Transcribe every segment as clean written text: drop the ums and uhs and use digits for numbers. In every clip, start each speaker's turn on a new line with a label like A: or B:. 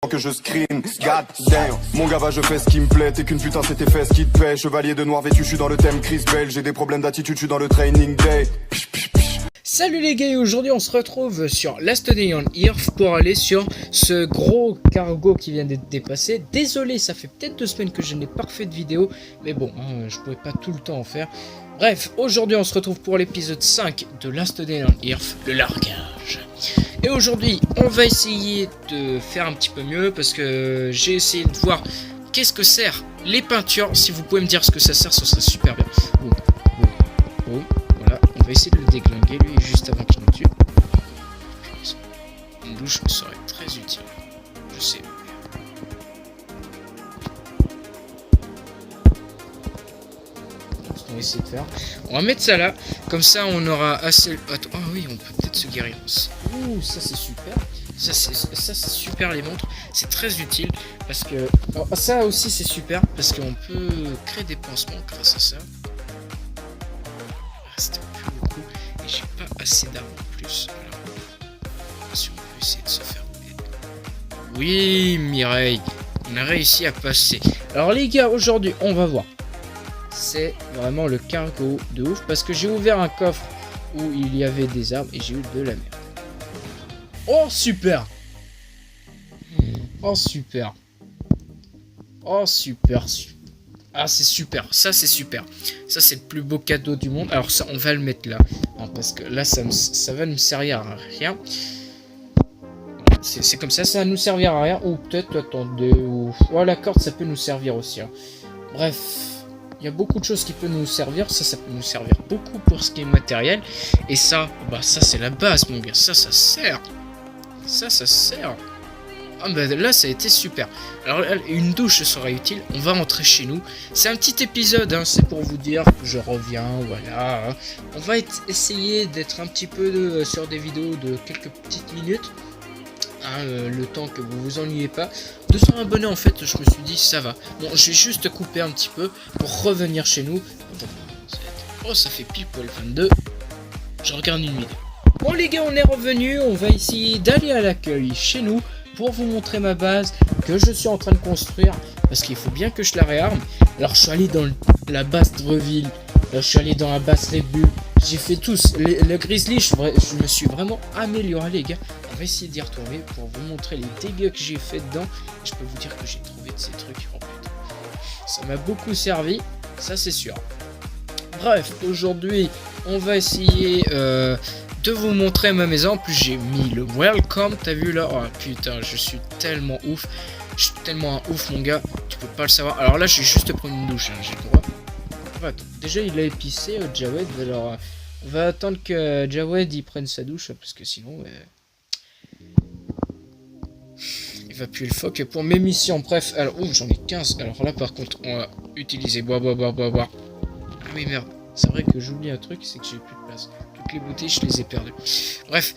A: Que je screen, god damn. Mon gars va, je fais ce qui me plaît. T'es qu'une putain, c'est tes fesses qui te paie. Chevalier de noir vêtu, je suis dans le thème Chris Bell. J'ai des problèmes d'attitude, je suis dans le training day.
B: Salut les gars, et aujourd'hui on se retrouve sur Last Day on Earth pour aller sur ce gros cargo qui vient d'être dépassé. Désolé, ça fait peut-être 2 semaines que je n'ai pas refait de vidéo, mais bon, je pouvais pas tout le temps en faire. Bref, aujourd'hui on se retrouve pour l'épisode 5 de Last Day on Earth, le largage. Et aujourd'hui on va essayer de faire un petit peu mieux parce que j'ai essayé de voir qu'est-ce que sert les peintures. Si vous pouvez me dire ce que ça sert, ce serait super bien. Boum. Voilà, on va essayer de le déglinguer lui juste avant qu'il nous tue. Une douche serait très utile, je sais. On va essayer de faire. On va mettre ça là, comme ça on aura assez. Attends, ah oui, on peut peut-être se guérir. Ouh, ça c'est super. Ça c'est super les montres, c'est très utile parce que alors, ça aussi c'est super parce qu'on peut créer des pansements grâce à ça. Reste plus beaucoup et j'ai pas assez d'armes en plus. Alors, si on peut essayer de se faire aider. Oui, Mireille, on a réussi à passer. Alors les gars, aujourd'hui on va voir. C'est vraiment le cargo de ouf parce que j'ai ouvert un coffre où il y avait des armes et j'ai eu de la merde. Oh super. Oh super. Oh super. Ah c'est super. Ça c'est super. Ça c'est le plus beau cadeau du monde. Alors ça on va le mettre là. Non, parce que là ça va nous servir à rien. C'est comme ça va nous servir à rien. Ou peut-être attendez. Ou... Oh la corde ça peut nous servir aussi. Hein. Bref. Il y a beaucoup de choses qui peuvent nous servir. Ça peut nous servir beaucoup pour ce qui est matériel. Et ça, bah ça c'est la base mon gars. Ça sert. Ça sert. Ah bah là ça a été super. Alors une douche sera utile. On va rentrer chez nous. C'est un petit épisode, hein, c'est pour vous dire que je reviens, voilà. On va essayer d'être un petit peu sur des vidéos de quelques petites minutes. Hein, le temps que vous vous ennuyez pas. 200 abonnés en fait, je me suis dit ça va. Bon, je vais juste couper un petit peu pour revenir chez nous. Oh, ça fait pile poil 22. Je regarde une vidéo. Bon les gars, on est revenu. On va essayer d'aller à l'accueil chez nous pour vous montrer ma base que je suis en train de construire parce qu'il faut bien que je la réarme. Alors je suis allé dans la base Dreville. Là, je suis allé dans la base Red Bull. J'ai fait tous. Le Grizzly, je me suis vraiment amélioré les gars. On va essayer d'y retourner pour vous montrer les dégâts que j'ai fait dedans. Je peux vous dire que j'ai trouvé de ces trucs. Oh, putain. Ça m'a beaucoup servi, ça c'est sûr. Bref, aujourd'hui, on va essayer de vous montrer ma maison. En plus, j'ai mis le welcome, t'as vu là? Oh putain, je suis tellement ouf. Je suis tellement un ouf, mon gars. Tu peux pas le savoir. Alors là, je vais juste prendre une douche, hein, j'ai le droit. Attends, déjà, il a épicé, Jawed. Alors, on va attendre que Jawed il prenne sa douche, parce que sinon... il va puer le phoque pour mes missions. Bref, alors, j'en ai 15. Alors là, par contre, on va utiliser boire. Ah oui, merde. C'est vrai que j'oublie un truc, c'est que j'ai plus de place. Toutes les bouteilles, je les ai perdues. Bref,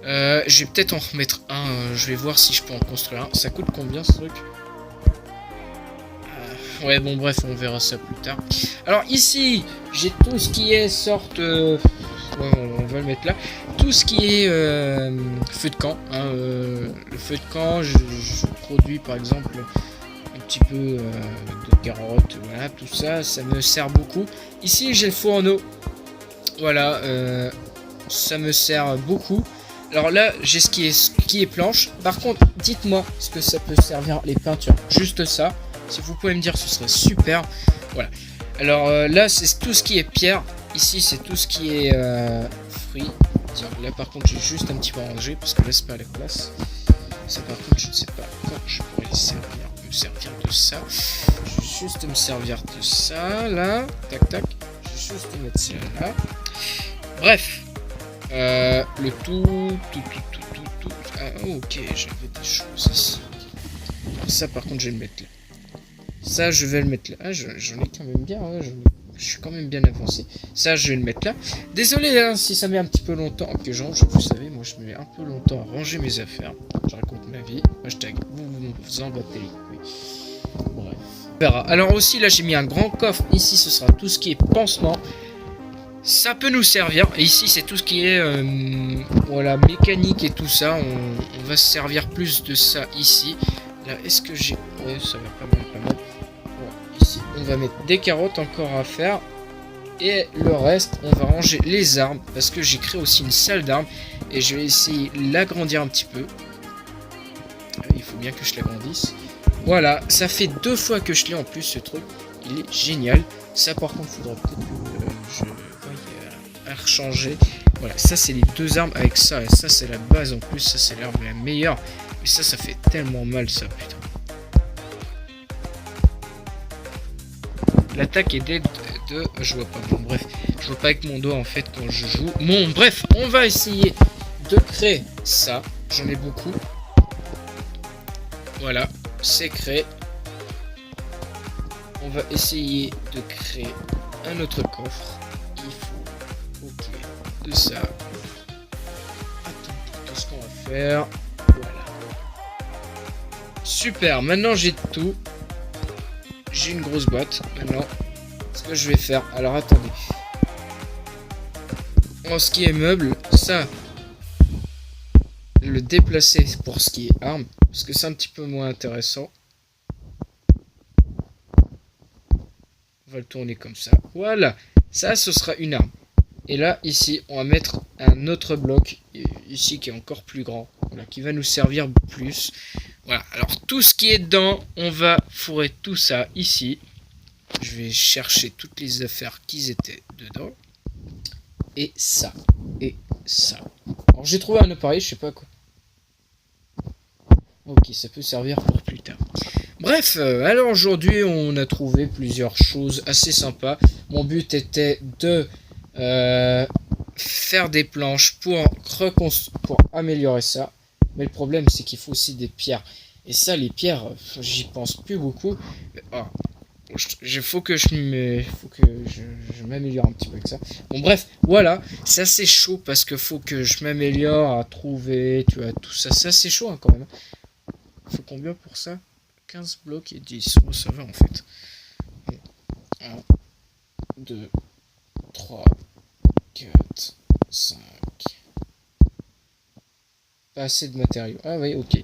B: je vais peut-être en remettre un. Je vais voir si je peux en construire un. Ça coûte combien ce truc? Ouais, bon, bref, on verra ça plus tard. Alors ici, j'ai tout ce qui est sorte... ouais, on va le mettre là. Tout ce qui est feu de camp. Hein, le feu de camp, je produis par exemple un petit peu de carottes. Voilà, tout ça, ça me sert beaucoup. Ici, j'ai le fourneau. Voilà, ça me sert beaucoup. Alors là, j'ai ce qui est planche. Par contre, dites-moi ce que ça peut servir les peintures. Juste ça. Si vous pouvez me dire, ce serait super. Voilà. Alors là, c'est tout ce qui est pierre. Ici, c'est tout ce qui est fruits. Tiens, là, par contre, j'ai juste un petit peu rangé parce que là, c'est pas la place. Ça, par contre, je ne sais pas quand je pourrais me servir de ça. Je vais juste me servir de ça, là. Tac, tac. Je vais juste mettre ça là. Bref. Le tout. Ah, ok, j'avais des choses ici. Alors, ça, par contre, je vais le mettre là. Ça, je vais le mettre là. Ah, j'en ai quand même bien. Hein, je suis quand même bien avancé. Ça, je vais le mettre là. Désolé hein, si ça met un petit peu longtemps que je range. Vous savez, moi, je mets un peu longtemps à ranger mes affaires. Je raconte ma vie. Hashtag, vous en battez les couilles. Bref. On verra. Alors aussi, là, j'ai mis un grand coffre. Ici, ce sera tout ce qui est pansement. Ça peut nous servir. Et ici, c'est tout ce qui est voilà, mécanique et tout ça. On va se servir plus de ça ici. Là, est-ce que j'ai... Ouais, ça va pas mal, pas mal. Bon, ici, on va mettre des carottes encore à faire. Et le reste, on va ranger les armes. Parce que j'ai créé aussi une salle d'armes. Et je vais essayer de l'agrandir un petit peu. Il faut bien que je l'agrandisse. Voilà, ça fait 2 fois que je l'ai en plus, ce truc. Il est génial. Ça, par contre, il faudrait peut-être que je à rechanger. Voilà, ça, c'est les 2 armes avec ça. Et ça, c'est la base en plus. Ça, c'est l'arme la meilleure. Et ça fait tellement mal, ça, putain. L'attaque est dead de... Je vois pas. Bon, bref. Je vois pas avec mon doigt, en fait, quand je joue. Bon, bref, on va essayer de créer ça. J'en ai beaucoup. Voilà, c'est créé. On va essayer de créer un autre coffre. Il faut... Ok, de ça. Attends, tout ce qu'on va faire. Voilà. Super, maintenant j'ai tout. J'ai une grosse boîte. Maintenant, ce que je vais faire... Alors, attendez. En ce qui est meuble, ça... Le déplacer pour ce qui est arme. Parce que c'est un petit peu moins intéressant. On va le tourner comme ça. Voilà. Ça, ce sera une arme. Et là, ici, on va mettre un autre bloc. Ici, qui est encore plus grand. Voilà, qui va nous servir plus. Voilà. Alors, tout ce qui est dedans, on va fourrer tout ça ici. Je vais chercher toutes les affaires qui étaient dedans. Et ça. Et ça. Alors, j'ai trouvé un appareil, je sais pas quoi. Ok, ça peut servir pour plus tard. Bref, alors aujourd'hui, on a trouvé plusieurs choses assez sympas. Mon but était de faire des planches pour améliorer ça. Mais le problème, c'est qu'il faut aussi des pierres. Et ça, les pierres, j'y pense plus beaucoup. Il faut que je m'améliore un petit peu avec ça. Bon, bref, voilà. C'est assez chaud parce que faut que je m'améliore à trouver, tu vois, tout ça. C'est assez chaud hein, quand même. Faut combien pour ça? 15 blocs et 10. Bon, ça va en fait. 1, 2, 3, 4, 5. Pas assez de matériaux. Ah oui, ok.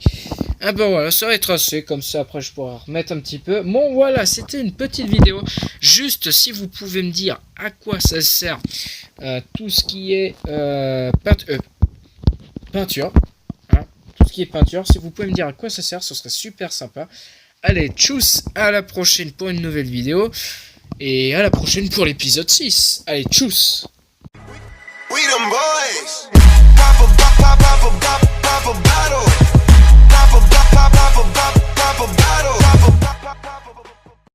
B: Ah ben voilà, ça va être assez. Comme ça, après, je pourrai remettre un petit peu. Bon, voilà, c'était une petite vidéo. Juste, si vous pouvez me dire à quoi ça sert tout ce qui est peinture. Qui est peinture, si vous pouvez me dire à quoi ça sert, ce serait super sympa. Allez, tchuss, à la prochaine pour une nouvelle vidéo et à la prochaine pour l'épisode 6. Allez, tchuss. We them boys. Pop a bottle. Pop a